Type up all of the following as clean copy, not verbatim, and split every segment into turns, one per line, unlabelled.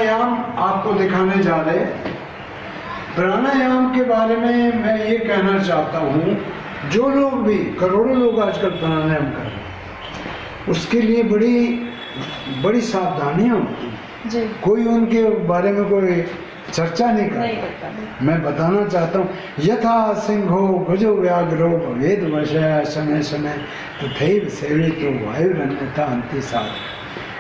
प्राणायाम आपको दिखाने जा रहे। प्राणायाम के बारे में मैं ये कहना चाहता हूँ, जो लोग भी, करोड़ों लोग आजकल प्राणायाम कर रहे हैं, उसके लिए बड़ी सावधानियाँ होती हैं। कोई उनके बारे में कोई चर्चा नहीं करता। मैं बताना चाहता हूँ, यथा सिंहो गजो व्याघ्रो भवेद वशः शनैः शनैः तथैव सेवितो वायुरन्यथा अन्ति साधः।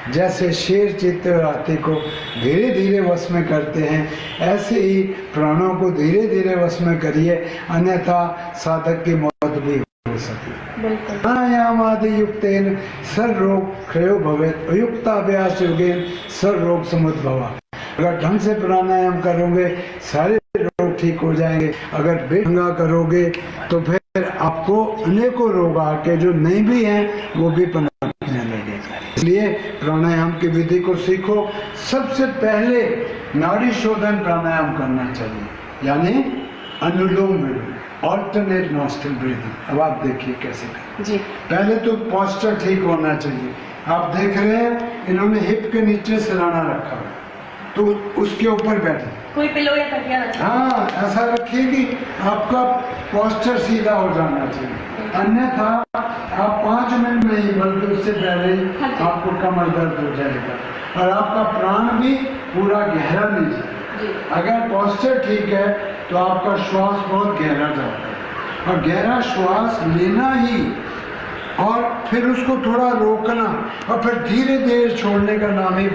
जैसे शेर चीते और हाथी को धीरे धीरे वश में करते हैं, ऐसे ही प्राणों को धीरे धीरे वश में करिए, अन्यथा साधक की मौत भी हो सकती है। प्राणायाम आदि युक्तेन सर्व रोग क्षयो भवेत्, युक्ताभ्यास योगेन सर्व रोग समुद्भवा। अगर ढंग से प्राणायाम करोगे सारे रोग ठीक हो जाएंगे, अगर बेढंगा करोगे तो फिर आपको अनेकों रोग आके जो नहीं भी हैं वो भी पनपने लगेगा। इसलिए प्राणायाम की विधि को सीखो। सबसे पहले नाड़ी शोधन प्राणायाम करना चाहिए, यानी अनुलोम विलोम, ऑल्टरनेट नॉस्ट्रल ब्रीथिंग। अब आप देखिए कैसे करें जी। पहले तो पोस्चर ठीक होना चाहिए। आप देख रहे हैं इन्होंने हिप के नीचे सिरहाना रखा है, तो उसके ऊपर बैठे,
कोई पिलो या तकिया रखा,
हाँ ऐसा रखिए कि आपका पोस्चर सीधा हो जाना चाहिए, अन्यथा आप 5 मिनट में ही, बल्कि उससे पहले ही आपको कमर दर्द हो जाएगा और आपका प्राण भी पूरा गहरा नहीं जाएगा। अगर पोस्चर ठीक है तो आपका श्वास बहुत गहरा जाता है, और गहरा श्वास लेना ही और फिर उसको थोड़ा रोकना और फिर धीरे धीरे छोड़ने का नाम ही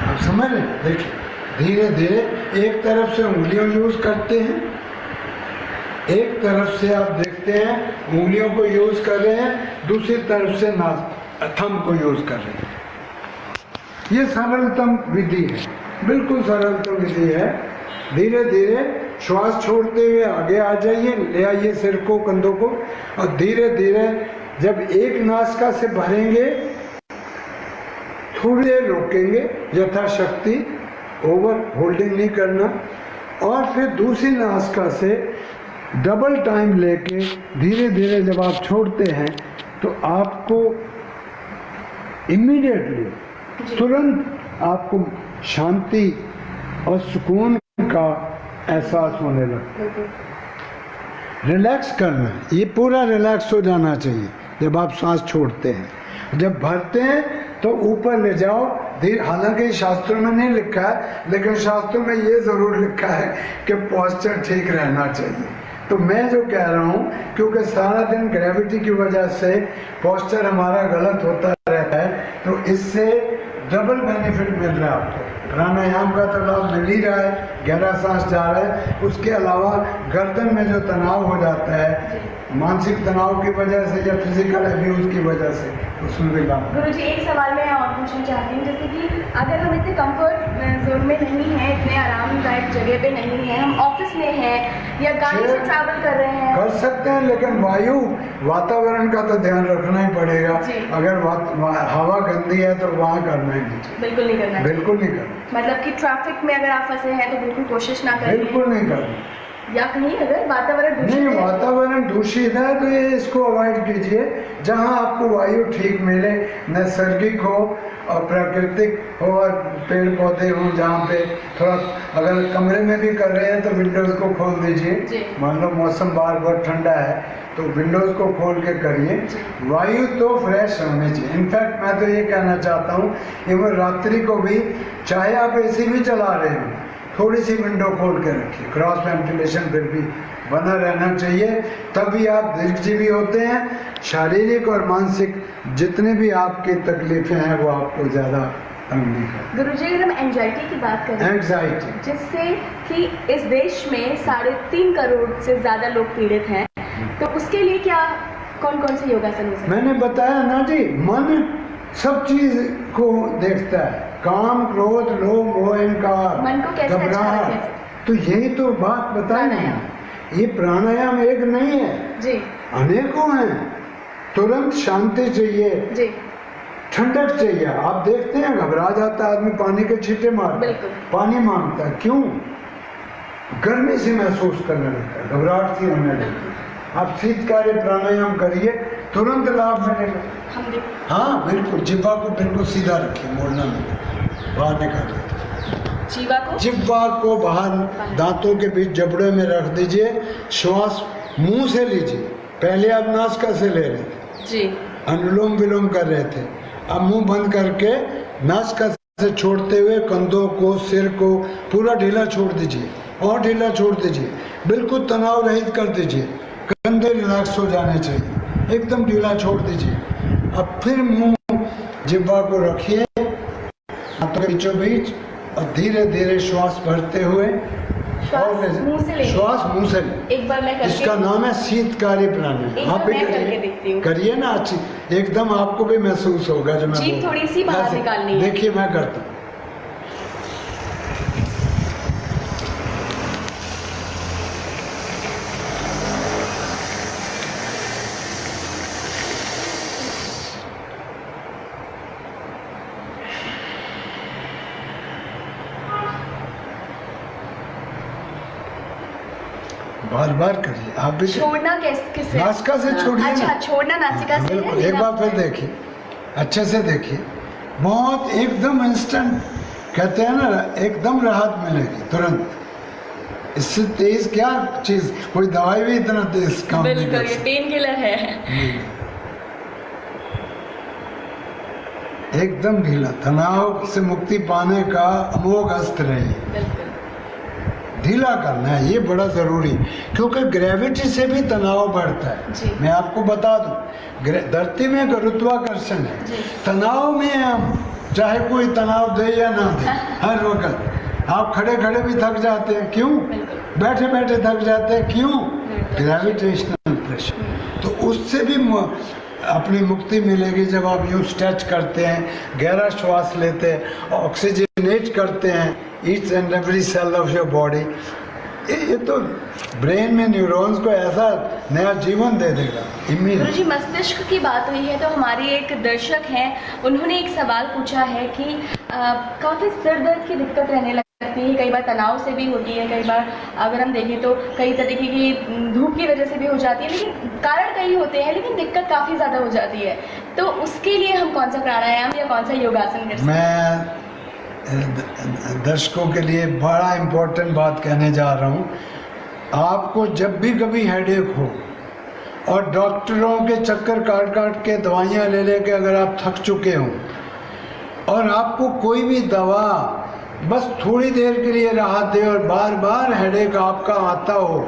आप समझ रहे हैं। देखिए धीरे धीरे एक तरफ से उंगलियों यूज करते हैं, एक तरफ से आप देखते हैं उंगलियों को यूज कर रहे हैं, दूसरी तरफ से थंब को यूज कर रहे हैं। ये सरलतम विधि है, बिल्कुल सरलतम विधि है। धीरे धीरे श्वास छोड़ते हुए आगे आ जाइए, ले आइए सिर को, कंधों को, और धीरे धीरे जब एक नासिका से भरेंगे थोड़ी देर रोकेंगे, यथाशक्ति, ओवर होल्डिंग नहीं करना, और फिर दूसरी नासिका से डबल टाइम लेके धीरे धीरे जब आप छोड़ते हैं तो आपको इमीडिएटली, तुरंत आपको शांति और सुकून का एहसास होने लगता है। रिलैक्स करना, ये पूरा रिलैक्स हो जाना चाहिए जब आप सांस छोड़ते हैं। जब भरते हैं तो ऊपर ले जाओ धीरे, हालांकि शास्त्रों में नहीं लिखा है, लेकिन शास्त्रों में ये जरूर लिखा है कि पोस्चर ठीक रहना चाहिए। तो मैं जो कह रहा हूँ, क्योंकि सारा दिन ग्रेविटी की वजह से पोस्चर हमारा गलत होता रहता है, तो इससे डबल बेनिफिट मिल रहा है आपको। प्राणायाम का तो लाभ मिल ही रहा है, गहरा सांस जा रहा है, उसके अलावा गर्दन में जो तनाव हो जाता है मानसिक तनाव की वजह से या फिजिकल अब्यूज की वजह से, उसमें भी लाभ।
गुरुजी एक सवाल मैं और पूछना चाहती हूँ, जैसे कि अगर हम इतने कंफर्ट जोन में नहीं हैं, इतने आरामदायक जगह पे नहीं हैं, हम ऑफिस में हैं या गाड़ी से ट्रैवल कर रहे हैं,
कर सकते हैं, लेकिन वायु वातावरण का तो ध्यान रखना ही पड़ेगा। अगर हवा गंदी है तो वहाँ करना ही नहीं, बिल्कुल नहीं करना, बिल्कुल नहीं करना।
मतलब कि ट्रैफिक में अगर आप फंसे हैं तो बिल्कुल कोशिश ना करें,
बिल्कुल नहीं करना।
या कहीं अगर वातावरण दूषित
नहीं, वातावरण दूषित है तो ये इसको अवॉइड कीजिए। जहाँ आपको वायु ठीक मिले, नैसर्गिक हो और प्राकृतिक हो और पेड़ पौधे हो, जहाँ पे थोड़ा, अगर कमरे में भी कर रहे हैं तो विंडोज को खोल दीजिए। मान लो मौसम बाहर बहुत ठंडा है तो विंडोज को खोल के करिए। वायु तो फ्रेश होनी चाहिए। इनफैक्ट मैं तो ये कहना चाहता हूँ, इवन रात्रि को भी, चाहे आप एसी भी चला रहे हो, थोड़ी सी विंडो खोल के रखिए, क्रॉस वेंटिलेशन फिर भी बना रहना चाहिए, तभी आप दीर्घजीवी होते हैं। शारीरिक और मानसिक जितने भी आपकी तकलीफें हैं वो आपको ज़्यादा तंग नहीं करती।
गुरुजी अगर हम एंजाइटी की बात करें,
एंजाइटी,
जिससे कि इस देश में 3.5 करोड़ से ज़्यादा लोग पीड़ित हैं, तो उसके लिए क्या कौन कौन से योगासन हो सकते हैं?
मैंने बताया ना जी, मन सब चीज को देखता है, काम, क्रोध, लोभ, मोह, अहंकार, घबराहट, तो यही तो बात बताई ना। ये प्राणायाम एक नहीं है जी, अनेकों हैं। तुरंत शांति चाहिए जी, ठंडक चाहिए। आप देखते हैं घबरा जाता है आदमी, पानी के छींटे मारता है, पानी मांगता है, क्यों? गर्मी से महसूस करने लगता है, घबराहट सी होने लगती है। आप शीतकार्य प्राणायाम करिए, तुरंत लाभ मिलेगा। हाँ बिल्कुल, जिह्वा को बिल्कुल सीधा रखिए, मोड़ना नहीं। बाहर निकाल दीजिए।
जिह्वा
को बाहर दांतों के बीच जबड़े में रख दीजिए। श्वास मुंह से लीजिए। पहले आप नासिका से ले रहे थे जी, अनुलोम विलोम कर रहे थे। अब मुंह बंद करके नासिका से छोड़ते हुए कंधों को, सिर को पूरा ढीला छोड़ दीजिए और ढीला छोड़ दीजिए। बिल्कुल तनाव रहित कर दीजिए। कंधे रिलैक्स हो जाने चाहिए, एकदम ढीला छोड़ दीजिए। अब फिर मुंह जिह्वा को रखिए हाथों के बीचों बीच और धीरे धीरे श्वास भरते हुए
श्वास मुंह से
एक बार मैं इसका नाम है शीतकारी प्राणायाम। आप भी करिए ना, अच्छी एकदम आपको भी महसूस होगा। जो मैं
थोड़ी सी बाहर निकालनी है।
देखिए मैं करता हूँ। बार बार करिए। आप भी
छोड़ना किससे?
नासिका से छोड़िए।
अच्छा, छोड़ना नासिका से है।
एक बार फिर देखिए, अच्छे से देखिए। बहुत एकदम इंस्टेंट कहते हैं ना, एकदम राहत मिलेगी तुरंत। इससे तेज क्या चीज, कोई दवाई भी इतना तेज काम नहीं कर सकती।
पेन किलर है।
एकदम ढीला, तनाव से मुक्ति पाने का अमोघ अस्त्र है ये। ढीला करना है, ये बड़ा ज़रूरी, क्योंकि ग्रेविटी से भी तनाव बढ़ता है। मैं आपको बता दूं, धरती में गुरुत्वाकर्षण है। तनाव में हम चाहे कोई तनाव दे या ना दे, हर वक्त आप खड़े खड़े भी थक जाते हैं। क्यों? बैठे बैठे थक जाते हैं। क्यों? Gravitational pressure. तो उससे भी अपनी मुक्ति मिलेगी जब आप यूँ स्ट्रेच करते हैं, गहरा श्वास लेते हैं, ऑक्सीजनेट करते हैं each and every cell of your body. ये तो ब्रेन में न्यूरॉन्स को ऐसा नया जीवन दे देगा।
गुरुजी, मस्तिष्क की बात हुई है तो हमारी एक दर्शक हैं, उन्होंने एक सवाल पूछा है कि काफ़ी सिर दर्द की दिक्कत रहने लगती है, कई बार तनाव से भी होती है, कई बार अगर हम देखें तो कई तरीके की धूप की वजह से भी हो जाती है, लेकिन कारण कई होते हैं, लेकिन दिक्कत काफ़ी ज़्यादा हो जाती है। तो उसके लिए हम कौन सा प्राणायाम या कौन सा योगासन कर सकते हैं?
मैं दर्शकों के लिए बड़ा इम्पोर्टेंट बात कहने जा रहा हूँ। आपको जब भी कभी हेडेक हो और डॉक्टरों के चक्कर काट काट के दवाइयाँ ले लेके अगर आप थक चुके हो और आपको कोई भी दवा बस थोड़ी देर के लिए राहत दे और बार बार हेडेक आपका आता हो,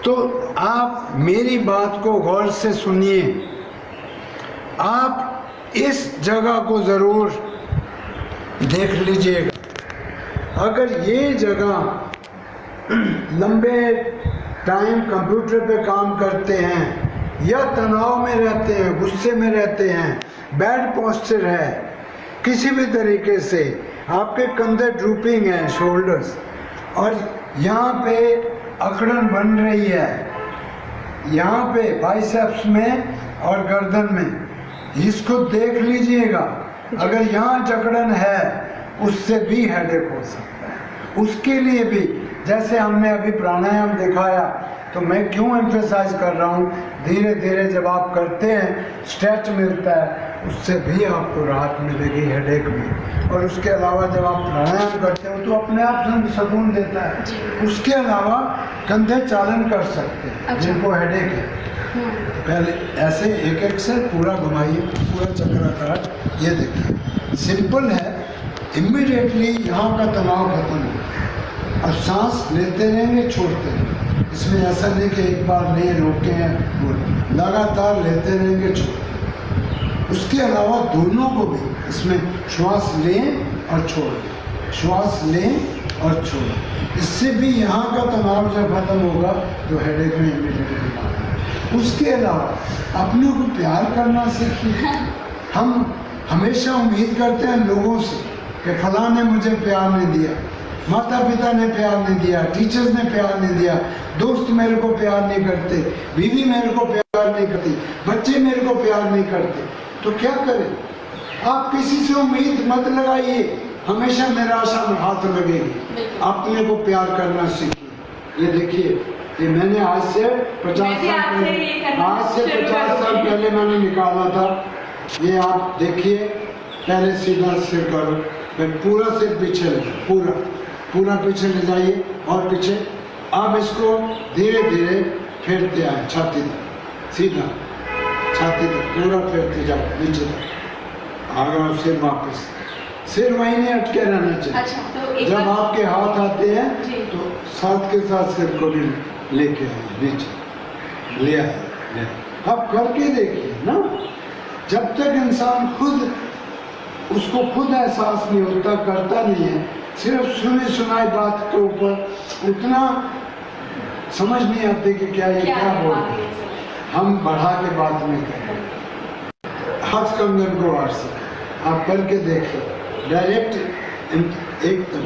तो आप मेरी बात को गौर से सुनिए। आप इस जगह को ज़रूर देख लीजिएगा। अगर ये जगह लंबे टाइम कंप्यूटर पे काम करते हैं या तनाव में रहते हैं, गुस्से में रहते हैं, बैड पोस्चर है, किसी भी तरीके से आपके कंधे ड्रूपिंग हैं, शोल्डर्स, और यहाँ पे अकड़न बन रही है, यहाँ पे बाइसेप्स में और गर्दन में, इसको देख लीजिएगा। अगर यहाँ जकड़न है उससे भी हेडेक हो सकता है। उसके लिए भी जैसे हमने अभी प्राणायाम दिखाया, तो मैं क्यों एम्फेसाइज कर रहा हूँ, धीरे धीरे जब आप करते हैं स्ट्रेच मिलता है, उससे भी आपको राहत मिलेगी हेडेक में। और उसके अलावा जब आप प्राणायाम करते हो तो अपने आप सुकून देता है। उसके अलावा कंधे चालन कर सकते हैं जिनको हेडेक है। पहले ऐसे एक एक से पूरा घुमाइए, पूरा चक्राकार। ये देखिए सिंपल है, इमीडिएटली यहाँ का तनाव खत्म हो। अब सांस लेते रहेंगे, छोड़ते रहेंगे। इसमें ऐसा नहीं कि एक बार ले रोके हैं, लगातार लेते रहेंगे, छोड़ते। उसके अलावा दोनों को भी इसमें श्वास लें और छोड़ें, श्वास लें और छोड़ें। इससे भी यहाँ का तनाव जब खत्म होगा तो हेडेक में इमीडिएटली। उसके अलावा अपने को प्यार करना सीखिए। हम हमेशा उम्मीद करते हैं लोगों से कि फलां ने मुझे प्यार नहीं दिया, माता पिता ने प्यार नहीं दिया, टीचर्स ने प्यार नहीं दिया, दोस्त मेरे को प्यार नहीं करते, बीवी मेरे को प्यार नहीं करती, बच्चे मेरे को प्यार नहीं करते। तो क्या करें? आप किसी से उम्मीद मत लगाइए, हमेशा निराशा में हाथ लगेगी। अपने को प्यार करना सीखिए। ये देखिए, ये मैंने आज से 50 साल पहले मैंने निकाला था। ये आप देखिए, पहले सीधा सिर करो, फिर पूरा सिर पीछे ले, पूरा पीछे ले जाइए और पीछे। अब इसको धीरे धीरे फेरते आए छाती तक, सीधा छाती तक पूरा फेरते जाओ नीचे तक। आगे सिर वापस, सिर वहीं नहीं अटके रहना चाहिए।
अच्छा, तो
जब आपके हाथ आते हैं तो साथ के साथ सिर को भी लेके आइए नीचे, ले आइए। अब करके देखिए ना, जब तक इंसान खुद उसको खुद एहसास नहीं होता, करता नहीं है, सिर्फ सुनी सुनाई बात के ऊपर उतना समझ नहीं आती कि क्या ये क्या बोल रहे हैं। हम बढ़ा के बात नहीं करें। हाथ कंगन को आर से आप करके देखो, डायरेक्ट एकदम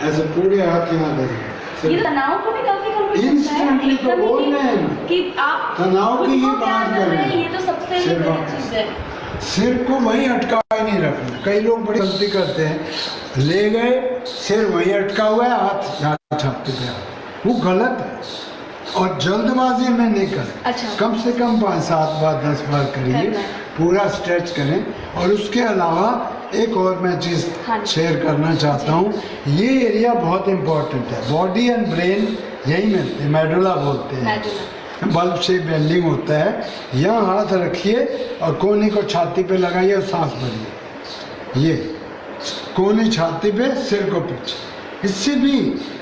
ऐसे पूरे हाथ यहाँ देंगे।
ये तनाव को भी काफी कम कर सकता है।
इंस्टेंटली तो बोल रहे हैं ना
कि आप
तनाव की ही बात कर रहे हैं।
ये तो सबसे बड़ी चीज है।
सिर को वहीं अटकाए नहीं रखना। कई लोग बड़ी गलती करते हैं, ले गए सिर वहीं अटका हुआ है, हाथ यहाँ छाती पे, वो गलत है और जल्दबाजी में नहीं करें।
अच्छा।
कम से कम 5-7 बार 10 बार करिए, पूरा स्ट्रेच करें। और उसके अलावा एक और मैं चीज़ शेयर करना चाहता हूँ, ये एरिया बहुत इम्पोर्टेंट है। बॉडी एंड ब्रेन यही मिलते हैं, मेडुला बोलते हैं, बल्ब शेप बेंडिंग होता है। यहाँ हाथ रखिए और कोने को छाती पे लगाइए और सांस भरिए, ये कोने छाती पे, सिर को पीछे। इससे भी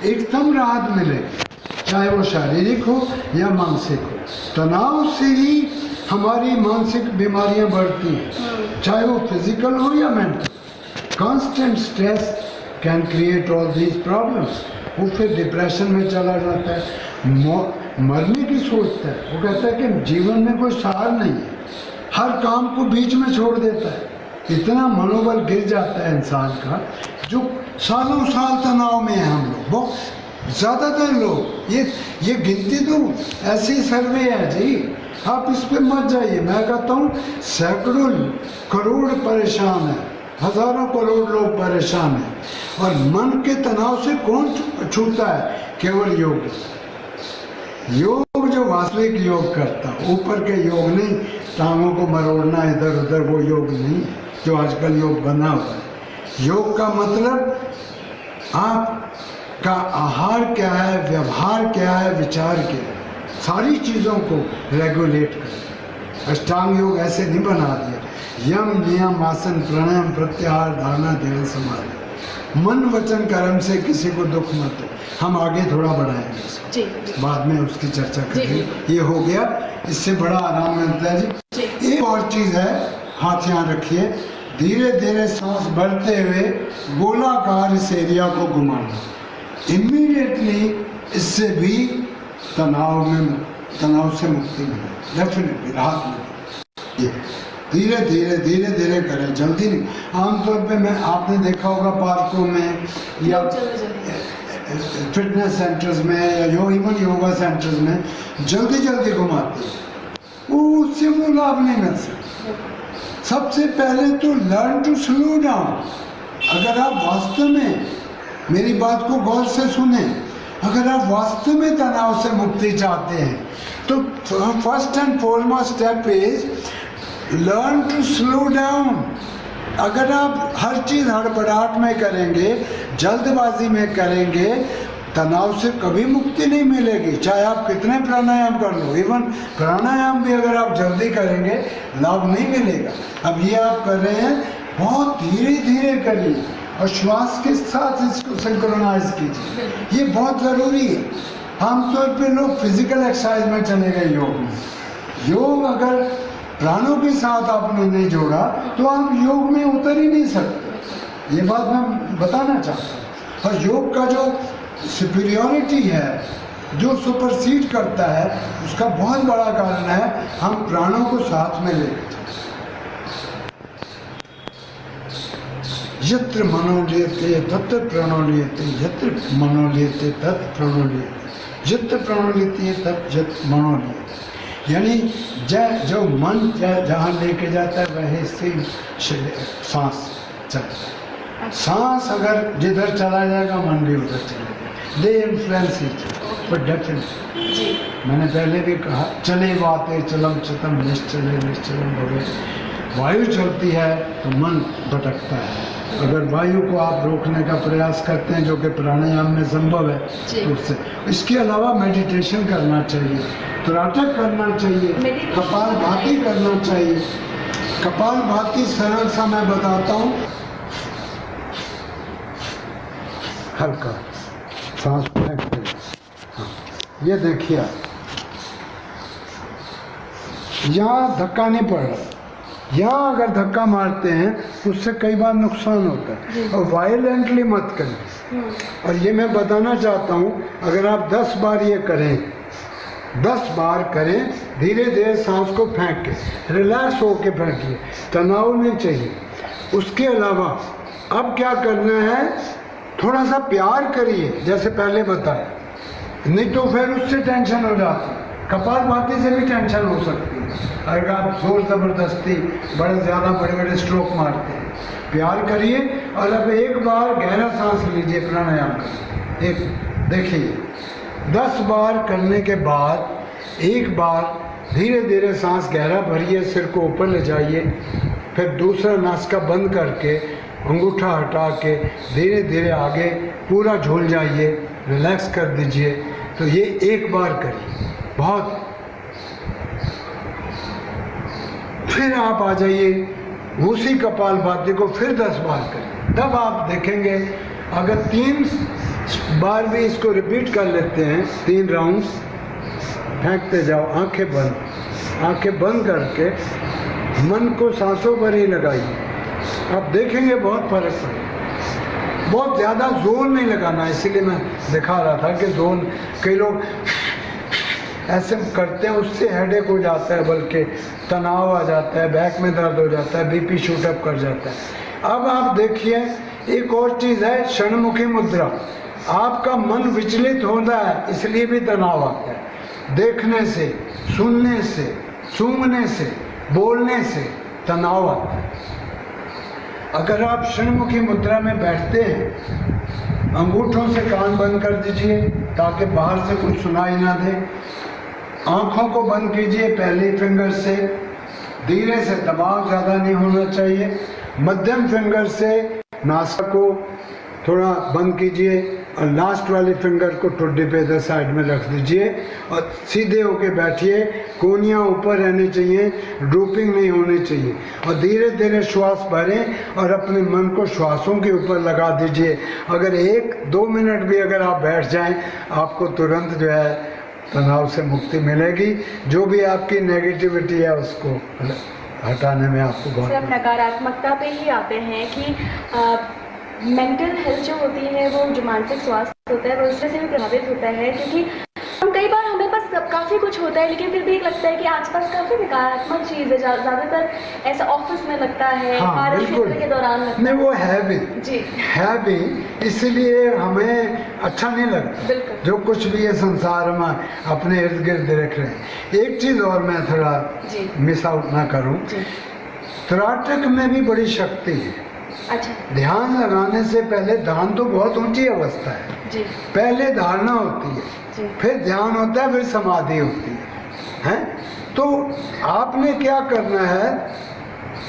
एकदम राहत मिलेगी, चाहे वो शारीरिक हो या मानसिक हो। तनाव से ही हमारी मानसिक बीमारियां बढ़ती हैं, चाहे वो फिजिकल हो या mental. Constant stress can create all these problems. वो फिर डिप्रेशन में चला जाता है, मरने की सोचता है। वो कहता है कि जीवन में कोई सार नहीं है, हर काम को बीच में छोड़ देता है। इतना मनोबल गिर जाता है इंसान का, जो सालों साल तनाव में है हम लोग, बहुत ज़्यादातर लोग। ये गिनती तो ऐसी सर्वे है जी, आप इस पे मत जाइए। मैं कहता हूँ सैकड़ों करोड़ परेशान है, हजारों करोड़ लोग परेशान हैं। और मन के तनाव से कौन छूता है? केवल योग। योग जो वास्तविक योग करता, ऊपर के योग नहीं, टांगों को मरोड़ना इधर उधर, वो योग नहीं जो आजकल योग बना हुआ है। योग का मतलब आपका आहार क्या है, व्यवहार क्या है, विचार क्या है, सारी चीज़ों को रेगुलेट करें। अष्टांग योग ऐसे नहीं बना दिया, यम नियम आसन प्राणायाम प्रत्याहार धारणा ध्यान समाधि, मन वचन कर्म से किसी को दुख मत हो। हम आगे थोड़ा बढ़ाएंगे इसको, बाद में उसकी चर्चा करेंगे। ये हो गया, इससे बड़ा आराम मिलता है जी। एक और चीज़ है, हाथ यहाँ रखिए, धीरे धीरे सांस भरते हुए गोलाकार इस एरिया को घुमाना। इमीडिएटली इससे भी तनाव से मुक्ति मिले, डेफिनेटली राहत मिले। ये धीरे धीरे करें, जल्दी नहीं। आमतौर पे आपने देखा होगा पार्कों में या फिटनेस सेंटर्स में या इवन योगा सेंटर्स में जल्दी घुमाते हैं, वो उससे वो लाभ नहीं मिल सकता। सबसे पहले तो लर्न टू स्लो डाउन। अगर आप वास्तव में मेरी बात को गौर से सुने, अगर आप वास्तव में तनाव से मुक्ति चाहते हैं तो first and foremost step is learn to slow down. अगर आप हर चीज़ हड़बड़ाहट में करेंगे, जल्दबाजी में करेंगे, तनाव से कभी मुक्ति नहीं मिलेगी, चाहे आप कितने प्राणायाम कर लो। इवन प्राणायाम भी अगर आप जल्दी करेंगे लाभ नहीं मिलेगा। अब ये आप कर रहे हैं, बहुत धीरे धीरे करिए और श्वास के साथ इसको सिंक्रोनाइज कीजिए, ये बहुत ज़रूरी है। आमतौर पे लोग फिजिकल एक्सरसाइज में चले गए योग में। योग अगर प्राणों के साथ आपने नहीं जोड़ा तो आप योग में उतर ही नहीं सकते। ये बात मैं बताना चाहता हूँ। और योग का जो सुपीरियरिटी है, जो सुपरसीड करता है, उसका बहुत बड़ा कारण है हम प्राणों को साथ में लेकर चलते। यत्र मनोलियते तत्र प्राणोलियते, यत्र मनोलियते तत्र प्राणोलियते, यत्र प्राणोलियते तत्र यत्र मनोलियते। यानी जो मन जहाँ लेके जाता है वही से सांस चलता है। सांस अगर जिधर चला जाएगा मन भी उधर चलेगा। दे इन्फ्लुएंस बट डेफिनेटली मैंने पहले भी कहा, चले वाते चलम चतम निश्चले निश्चलम भवे। वायु चलती है तो मन भटकता है, अगर वायु को आप रोकने का प्रयास करते हैं, जो कि प्राणायाम में संभव है, तो उससे इसके अलावा मेडिटेशन करना चाहिए, त्राटक करना चाहिए, कपालभाति करना चाहिए। कपालभाति सरल सा मैं बताता हूँ। हल्का सांस फेंकते हैं। हाँ, ये देखिए आप, यहाँ धक्का नहीं पड़ रहा। यहाँ अगर धक्का मारते हैं उससे कई बार नुकसान होता है, और वायलेंटली मत करें। और ये मैं बताना चाहता हूँ, अगर आप 10 बार ये करें, 10 बार करें, धीरे धीरे सांस को फेंक के, रिलैक्स होके फेंकिए, तनाव नहीं चाहिए। उसके अलावा अब क्या करना है, थोड़ा सा प्यार करिए, जैसे पहले बताया, नहीं तो फिर उससे टेंशन हो जाती है। कपालभाति से भी टेंशन हो सकती है अगर आप जोर ज़बरदस्ती ज़्यादा बड़े स्ट्रोक मारते हैं। प्यार करिए, और अब एक बार गहरा सांस लीजिए, प्राणायाम करिए। एक देखिए, 10 बार करने के बाद एक बार धीरे धीरे सांस गहरा भरिए, सिर को ऊपर ले जाइए, फिर दूसरा नासिका बंद करके अंगूठा हटा के धीरे धीरे आगे पूरा झूल जाइए, रिलैक्स कर दीजिए। तो ये एक बार करिए, बहुत। फिर आप आ जाइए, उसी कपालभाति को फिर 10 बार करें, तब आप देखेंगे अगर 3 बार भी इसको रिपीट कर लेते हैं, 3 राउंड्स फेंकते जाओ, आंखें बंद करके मन को सांसों पर ही लगाइए, आप देखेंगे बहुत फर्क पड़ेगा। बहुत ज़्यादा जोर नहीं लगाना, इसीलिए मैं दिखा रहा था कि जोर, कई लोग ऐसे करते हैं, उससे हेडेक हो जाता है, बल्कि तनाव आ जाता है, बैक में दर्द हो जाता है, बीपी शूट अप कर जाता है। अब आप देखिए, एक और चीज़ है षणमुखी मुद्रा। आपका मन विचलित होता है, इसलिए भी तनाव आता है। देखने से, सुनने से, सूंघने से, बोलने से तनाव आता है। अगर आप षणमुखी मुद्रा में बैठते हैं, अंगूठों से कान बंद कर दीजिए ताकि बाहर से कुछ सुनाई ना दे, आँखों को बंद कीजिए पहली फिंगर से, धीरे से, दबाव ज़्यादा नहीं होना चाहिए। मध्यम फिंगर से नासिका को थोड़ा बंद कीजिए, और लास्ट वाली फिंगर को ठुड्डी पे इधर साइड में रख दीजिए, और सीधे होके बैठिए। कोहनियाँ ऊपर रहनी चाहिए, ड्रूपिंग नहीं होनी चाहिए, और धीरे धीरे श्वास भरें और अपने मन को श्वासों के ऊपर लगा दीजिए। अगर 1-2 मिनट भी अगर आप बैठ जाएं, आपको तुरंत जो है तनाव से मुक्ति मिलेगी। जो भी आपकी नेगेटिविटी है उसको हटाने में आपको बहुत।
आप नकारात्मकता पे ही आते हैं कि मेंटल हेल्थ जो होती है, वो जो मानसिक स्वास्थ्य होता है, वो उससे भी प्रभावित होता है, क्योंकि हम कई बार हमें पास काफ़ी कुछ होता है, लेकिन फिर भी लगता है कि आसपास काफ़ी नकारात्मक चीज़ है। ज़्यादातर ऐसा ऑफिस में लगता है, कार्य क्षेत्र के दौरान लगता है।
नहीं, वो है भी
जी,
है भी, इसलिए हमें अच्छा नहीं लगता जो कुछ भी ये संसार में अपने इर्द गिर्द देख रहे हैं। एक चीज़ और मैं थोड़ा मिस आउट ना करूँ, त्राटक में भी बड़ी शक्ति है।
अच्छा,
ध्यान लगाने से पहले, ध्यान तो बहुत ऊंची अवस्था है
जी।
पहले धारणा होती है
जी।
फिर ध्यान होता है, फिर समाधि होती है? तो आपने क्या करना है,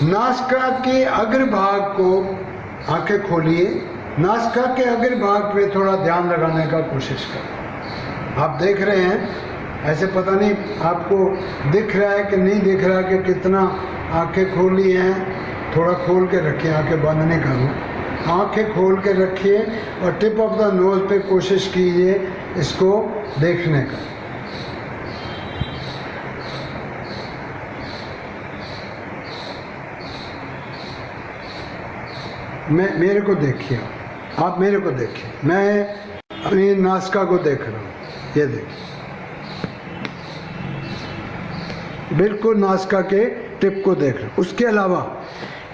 नासिका के अग्रभाग को आंखें खोलिए, नासिका के अग्रभाग पे थोड़ा ध्यान लगाने का कोशिश करें। आप देख रहे हैं, ऐसे पता नहीं आपको दिख रहा है कि नहीं दिख रहा कि कितना आंखें खोली हैं। थोड़ा खोल के रखिए, आंखें बंद नहीं करो, आंखें खोल के रखिए, और टिप ऑफ द नोज पे कोशिश कीजिए इसको देखने का। मेरे को देखिए, आप मेरे को देखिए, मैं अपनी नासिका को देख रहा हूँ, ये देखिए, बिल्कुल नासिका के टिप को देख रहा हूँ। उसके अलावा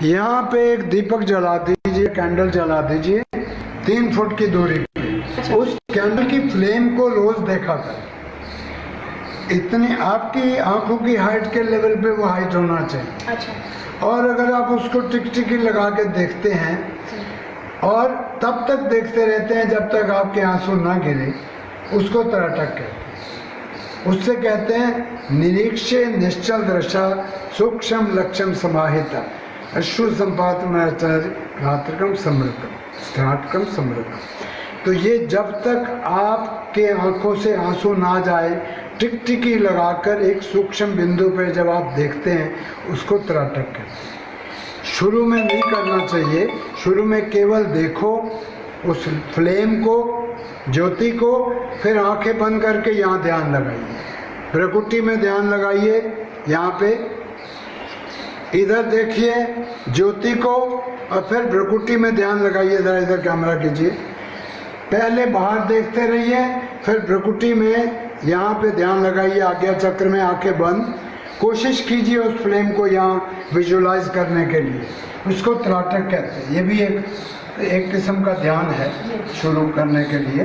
यहाँ पे एक दीपक जला दीजिए, कैंडल जला दीजिए 3 फुट की दूरी पे। उस कैंडल की फ्लेम को रोज देखा कर, इतनी आपकी आंखों की हाइट के लेवल पे वो हाइट होना चाहिए।
अच्छा।
और अगर आप उसको टिकटिकी लगा के देखते हैं और तब तक देखते रहते हैं जब तक आपके आंसू ना गिरे, उसको त्राटक कहते हैं। उससे कहते हैं निरीक्षे निश्चल दृशा सूक्ष्म लक्ष्यम समाहिता। अश्रु संपातनाचार्य रात्रकम समृतम स्नाटकम समृतम। तो ये जब तक आपके आंखों से आंसू ना जाए, टिकटिकी लगाकर एक सूक्ष्म बिंदु पर जब आप देखते हैं, उसको त्राटक कहते हैं। शुरू में नहीं करना चाहिए, शुरू में केवल देखो उस फ्लेम को, ज्योति को, फिर आंखें बंद करके यहाँ ध्यान लगाइए, प्रकृति में ध्यान लगाइए, यहाँ पे इधर देखिए ज्योति को, और फिर प्रकृति में ध्यान लगाइए। इधर कैमरा कीजिए, पहले बाहर देखते रहिए, फिर प्रकृति में यहाँ पे ध्यान लगाइए, आज्ञा चक्र में आंखें बंद, कोशिश कीजिए उस फ्लेम को यहाँ विजुलाइज करने के लिए, उसको त्राटक कहते हैं। ये भी एक किस्म का ध्यान है शुरू करने के लिए।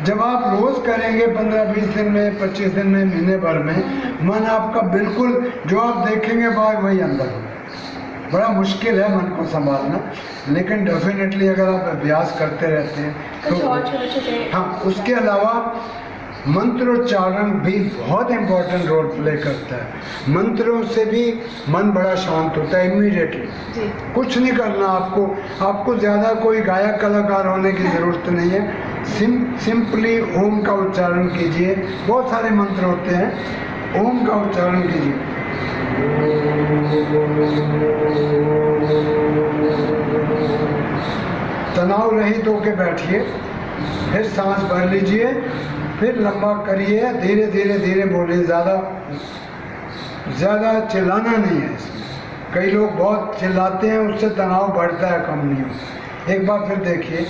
जब आप रोज करेंगे 15-20 दिन में, 25 दिन में, महीने भर में, मन आपका बिल्कुल जो आप देखेंगे बाहर वही अंदर होगा। बड़ा मुश्किल है मन को संभालना, लेकिन डेफिनेटली अगर आप अभ्यास करते रहते हैं तो हाँ। उसके अलावा मंत्रोच्चारण भी बहुत इम्पोर्टेंट रोल प्ले करता है। मंत्रों से भी मन बड़ा शांत होता है इमीडिएटली। कुछ नहीं करना आपको ज़्यादा कोई गायक कलाकार होने की ज़रूरत नहीं है। सिंपली ओम का उच्चारण कीजिए। बहुत सारे मंत्र होते हैं, ओम का उच्चारण कीजिए। तनाव रहित होके बैठिए, फिर सांस भर लीजिए, फिर लंबा करिए, धीरे धीरे धीरे बोलिए। ज़्यादा चिल्लाना नहीं है इसमें। कई लोग बहुत चिल्लाते हैं, उससे तनाव बढ़ता है, कम नहीं होता। एक बार फिर देखिए,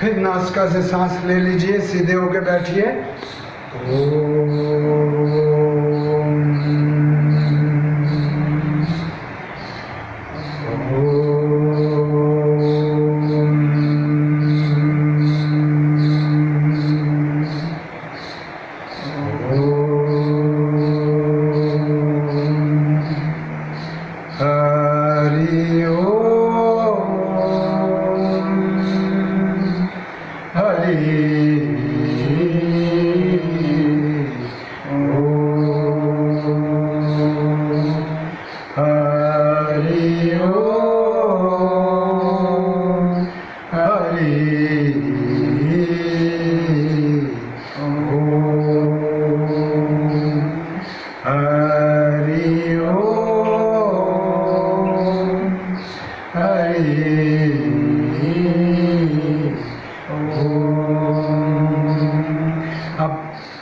फिर नासिका से सांस ले लीजिए, सीधे होके बैठिए।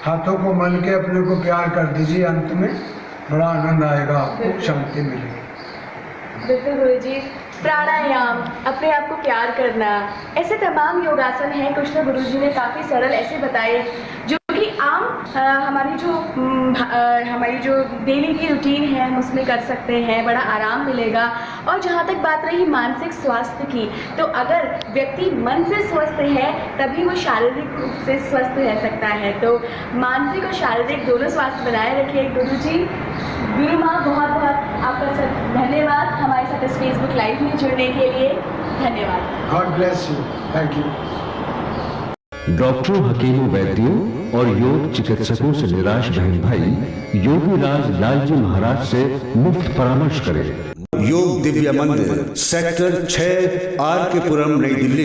हाथों को मल के अपने को प्यार कर दीजिए। अंत में बड़ा आनंद आएगा, आपको शांति मिलेगी।
बिल्कुल गुरु जी। प्राणायाम, अपने आप को प्यार करना, ऐसे तमाम योगासन हैं कृष्ण गुरु जी ने काफ़ी सरल ऐसे बताए, जो कि आम हमारी जो डेली की रूटीन है हम उसमें कर सकते हैं, बड़ा आराम मिलेगा। और जहाँ तक बात रही मानसिक स्वास्थ्य की, तो अगर व्यक्ति मन से स्वस्थ है तभी वो शारीरिक रूप से स्वस्थ रह सकता है। तो मानसिक और शारीरिक दोनों स्वास्थ्य बनाए रखिए गुरु जी। गुरु माँ, बहुत बहुत आपका धन्यवाद हमारे साथ इस फेसबुक लाइव में जुड़ने के लिए। धन्यवाद।
God bless you. Thank you.
डॉक्टरों, हकीमों, वैद्यों और योग चिकित्सकों से निराश बहन भाई योगी राज लालजी महाराज से मुफ्त परामर्श करें।
योग दिव्य मंदिर, सेक्टर 6, आर के पुरम, नई दिल्ली।